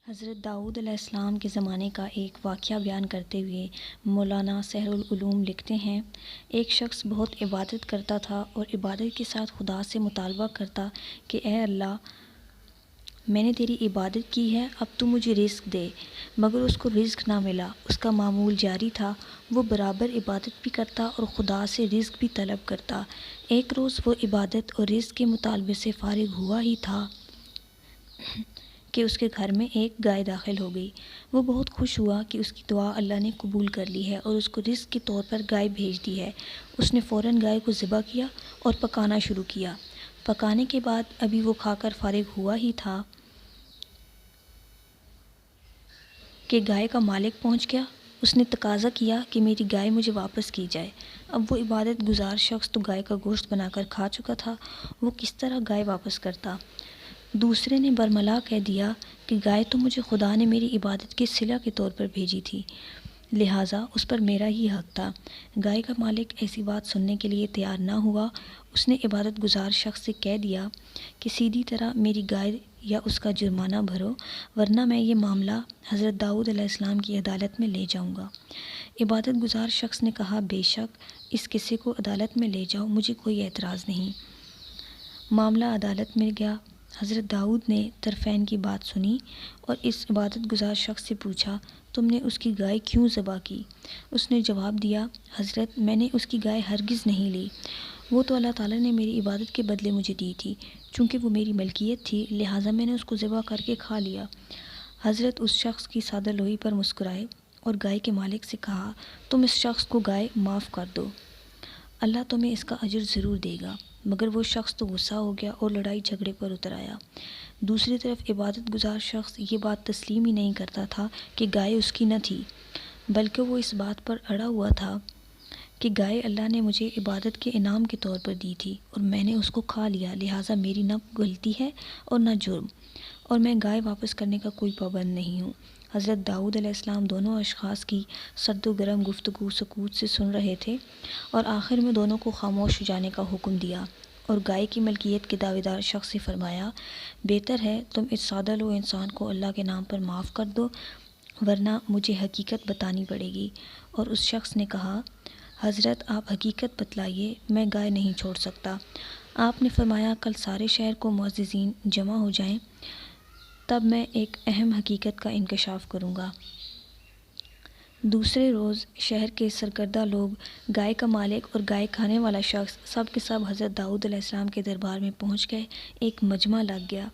حضرت داؤد علیہ السلام کے زمانے کا ایک واقعہ بیان کرتے ہوئے مولانا سحر العلوم لکھتے ہیں، ایک شخص بہت عبادت کرتا تھا اور عبادت کے ساتھ خدا سے مطالبہ کرتا کہ اے اللہ، میں نے تیری عبادت کی ہے، اب تو مجھے رزق دے، مگر اس کو رزق نہ ملا۔ اس کا معمول جاری تھا، وہ برابر عبادت بھی کرتا اور خدا سے رزق بھی طلب کرتا۔ ایک روز وہ عبادت اور رزق کے مطالبے سے فارغ ہوا ہی تھا کہ اس کے گھر میں ایک گائے داخل ہو گئی۔ وہ بہت خوش ہوا کہ اس کی دعا اللہ نے قبول کر لی ہے اور اس کو رزق کے طور پر گائے بھیج دی ہے۔ اس نے فوراً گائے کو ذبح کیا اور پکانا شروع کیا۔ پکانے کے بعد ابھی وہ کھا کر فارغ ہوا ہی تھا کہ گائے کا مالک پہنچ گیا۔ اس نے تقاضا کیا کہ میری گائے مجھے واپس کی جائے۔ اب وہ عبادت گزار شخص تو گائے کا گوشت بنا کر کھا چکا تھا، وہ کس طرح گائے واپس کرتا؟ دوسرے نے برملا کہہ دیا کہ گائے تو مجھے خدا نے میری عبادت کے صلہ کے طور پر بھیجی تھی، لہٰذا اس پر میرا ہی حق تھا۔ گائے کا مالک ایسی بات سننے کے لیے تیار نہ ہوا۔ اس نے عبادت گزار شخص سے کہہ دیا کہ سیدھی طرح میری گائے یا اس کا جرمانہ بھرو، ورنہ میں یہ معاملہ حضرت داؤد علیہ السلام کی عدالت میں لے جاؤں گا۔ عبادت گزار شخص نے کہا، بے شک اس قصے کو عدالت میں لے جاؤ، مجھے کوئی اعتراض نہیں۔ معاملہ عدالت میں گیا۔ حضرت داؤد نے طرفین کی بات سنی اور اس عبادت گزار شخص سے پوچھا، تم نے اس کی گائے کیوں ذبح کی؟ اس نے جواب دیا، حضرت میں نے اس کی گائے ہرگز نہیں لی، وہ تو اللہ تعالیٰ نے میری عبادت کے بدلے مجھے دی تھی، چونکہ وہ میری ملکیت تھی لہٰذا میں نے اس کو ذبح کر کے کھا لیا۔ حضرت اس شخص کی سادہ لوحی پر مسکرائے اور گائے کے مالک سے کہا، تم اس شخص کو گائے معاف کر دو، اللہ تمہیں اس کا اجر ضرور دے گا۔ مگر وہ شخص تو غصہ ہو گیا اور لڑائی جھگڑے پر اتر آیا۔ دوسری طرف عبادت گزار شخص یہ بات تسلیم ہی نہیں کرتا تھا کہ گائے اس کی نہ تھی، بلکہ وہ اس بات پر اڑا ہوا تھا کہ گائے اللہ نے مجھے عبادت کے انعام کے طور پر دی تھی اور میں نے اس کو کھا لیا، لہٰذا میری نہ غلطی ہے اور نہ جرم، اور میں گائے واپس کرنے کا کوئی پابند نہیں ہوں۔ حضرت داؤد علیہ السلام دونوں اشخاص کی سرد و گرم گفتگو سکوت سے سن رہے تھے اور آخر میں دونوں کو خاموش ہو جانے کا حکم دیا اور گائے کی ملکیت کے دعوے دار شخص سے فرمایا، بہتر ہے تم اس سادہ لوح انسان کو اللہ کے نام پر معاف کر دو، ورنہ مجھے حقیقت بتانی پڑے گی۔ اور اس شخص نے کہا، حضرت آپ حقیقت بتلائیے، میں گائے نہیں چھوڑ سکتا۔ آپ نے فرمایا، کل سارے شہر کو معززین جمع ہو جائیں، تب میں ایک اہم حقیقت کا انکشاف کروں گا۔ دوسرے روز شہر کے سرکردہ لوگ، گائے کا مالک اور گائے کھانے والا شخص سب کے سب حضرت داؤد علیہ السلام کے دربار میں پہنچ گئے۔ ایک مجمع لگ گیا۔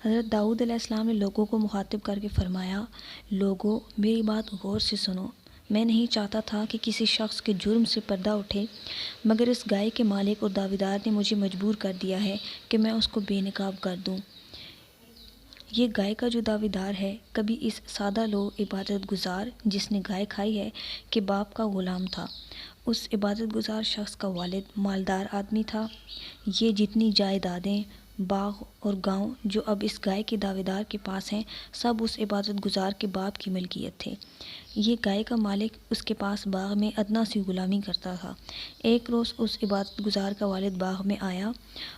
حضرت داؤد علیہ السلام نے لوگوں کو مخاطب کر کے فرمایا، لوگو میری بات غور سے سنو، میں نہیں چاہتا تھا کہ کسی شخص کے جرم سے پردہ اٹھے، مگر اس گائے کے مالک اور دعویدار نے مجھے مجبور کر دیا ہے کہ میں اس کو بے نقاب کر دوں۔ یہ گائے کا جو دعویدار ہے، کبھی اس سادہ لوح عبادت گزار جس نے گائے کھائی ہے کے باپ کا غلام تھا۔ اس عبادت گزار شخص کا والد مالدار آدمی تھا۔ یہ جتنی جائیدادیں، باغ اور گاؤں جو اب اس گائے کے دعویدار کے پاس ہیں، سب اس عبادت گزار کے باپ کی ملکیت تھے۔ یہ گائے کا مالک اس کے پاس باغ میں ادنیٰ سی غلامی کرتا تھا۔ ایک روز اس عبادت گزار کا والد باغ میں آیا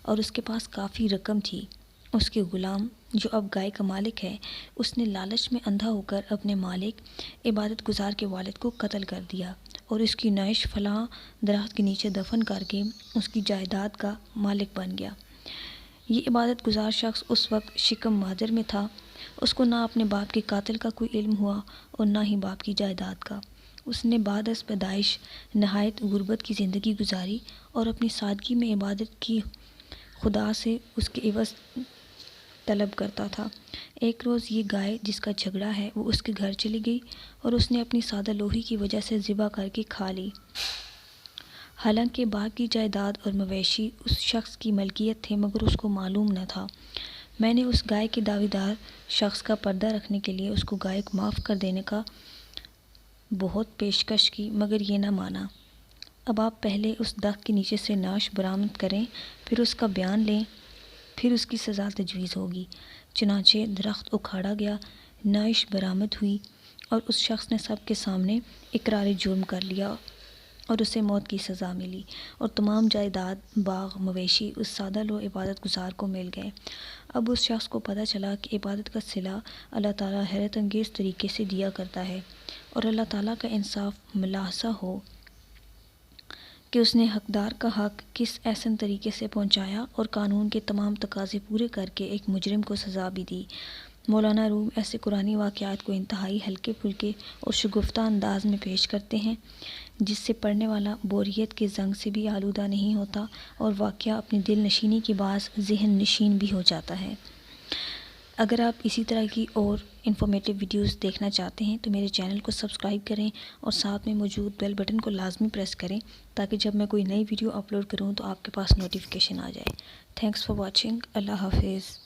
اور اس کے پاس کافی رقم تھی۔ اس کے غلام جو اب گائے کا مالک ہے، اس نے لالچ میں اندھا ہو کر اپنے مالک عبادت گزار کے والد کو قتل کر دیا اور اس کی نعش فلاں درخت کے نیچے دفن کر کے اس کی جائیداد کا مالک بن گیا۔ یہ عبادت گزار شخص اس وقت شکم مادر میں تھا، اس کو نہ اپنے باپ کے قاتل کا کوئی علم ہوا اور نہ ہی باپ کی جائیداد کا۔ اس نے بعد از پیدائش نہایت غربت کی زندگی گزاری اور اپنی سادگی میں عبادت کی، خدا سے اس کے عوض طلب کرتا تھا۔ ایک روز یہ گائے جس کا جھگڑا ہے وہ اس کے گھر چلی گئی اور اس نے اپنی سادہ لوحی کی وجہ سے ذبح کر کے کھا لی۔ حالانکہ باپ کی جائیداد اور مویشی اس شخص کی ملکیت تھے مگر اس کو معلوم نہ تھا۔ میں نے اس گائے کے دعویدار شخص کا پردہ رکھنے کے لیے اس کو گائے کو معاف کر دینے کا بہت پیشکش کی مگر یہ نہ مانا۔ اب آپ پہلے اس درخت کے نیچے سے نعش برآمد کریں، پھر اس کا بیان لیں، پھر اس کی سزا تجویز ہوگی۔ چنانچہ درخت اکھاڑا گیا، نعش برآمد ہوئی اور اس شخص نے سب کے سامنے اقرار جرم کر لیا اور اسے موت کی سزا ملی اور تمام جائیداد، باغ، مویشی اس سادہ لوح عبادت گزار کو مل گئے۔ اب اس شخص کو پتہ چلا کہ عبادت کا صلہ اللہ تعالیٰ حیرت انگیز طریقے سے دیا کرتا ہے، اور اللہ تعالیٰ کا انصاف ملاحظہ ہو کہ اس نے حقدار کا حق کس احسن طریقے سے پہنچایا اور قانون کے تمام تقاضے پورے کر کے ایک مجرم کو سزا بھی دی۔ مولانا روم ایسے قرآنی واقعات کو انتہائی ہلکے پھلکے اور شگفتہ انداز میں پیش کرتے ہیں، جس سے پڑھنے والا بوریت کے زنگ سے بھی آلودہ نہیں ہوتا اور واقعہ اپنی دل نشینی کے باعث ذہن نشین بھی ہو جاتا ہے۔ اگر آپ اسی طرح کی اور انفارمیٹیو ویڈیوز دیکھنا چاہتے ہیں تو میرے چینل کو سبسکرائب کریں اور ساتھ میں موجود بیل بٹن کو لازمی پریس کریں تاکہ جب میں کوئی نئی ویڈیو اپلوڈ کروں تو آپ کے پاس نوٹیفیکیشن آ جائے۔ Thanks for watching. اللہ حافظ۔